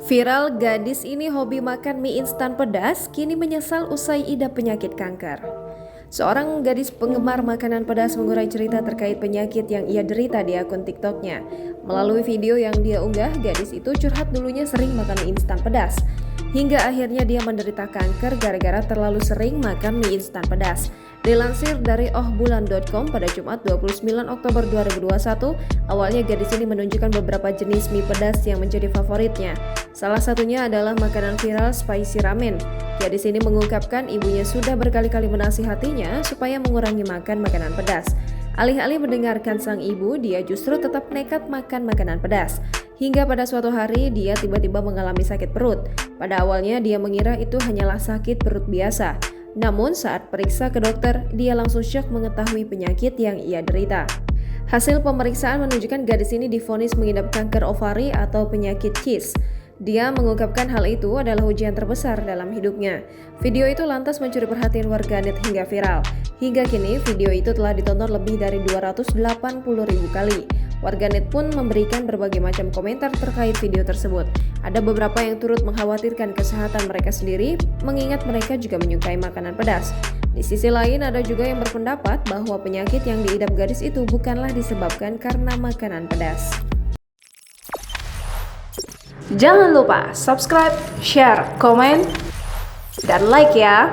Viral, gadis ini hobi makan mie instan pedas, kini menyesal usai idap penyakit kanker. Seorang gadis penggemar makanan pedas mengurai cerita terkait penyakit yang ia derita di akun TikToknya. Melalui video yang dia unggah, gadis itu curhat dulunya sering makan mie instan pedas. Hingga akhirnya dia menderita kanker gara-gara terlalu sering makan mie instan pedas. Dilansir dari ohbulan.com pada Jumat 29 Oktober 2021, awalnya gadis ini menunjukkan beberapa jenis mie pedas yang menjadi favoritnya. Salah satunya adalah makanan viral spicy ramen. Gadis ini mengungkapkan ibunya sudah berkali-kali menasihatinya supaya mengurangi makan makanan pedas. Alih-alih mendengarkan sang ibu, dia justru tetap nekat makan makanan pedas. Hingga pada suatu hari, dia tiba-tiba mengalami sakit perut. Pada awalnya, dia mengira itu hanyalah sakit perut biasa. Namun saat periksa ke dokter, dia langsung syok mengetahui penyakit yang ia derita. Hasil pemeriksaan menunjukkan gadis ini divonis mengidap kanker ovari atau penyakit KIS. Dia mengungkapkan hal itu adalah ujian terbesar dalam hidupnya. Video itu lantas mencuri perhatian warganet hingga viral. Hingga kini video itu telah ditonton lebih dari 280.000 kali. Warganet pun memberikan berbagai macam komentar terkait video tersebut. Ada beberapa yang turut mengkhawatirkan kesehatan mereka sendiri, mengingat mereka juga menyukai makanan pedas. Di sisi lain, ada juga yang berpendapat bahwa penyakit yang diidap gadis itu bukanlah disebabkan karena makanan pedas. Jangan lupa subscribe, share, komen, dan like ya!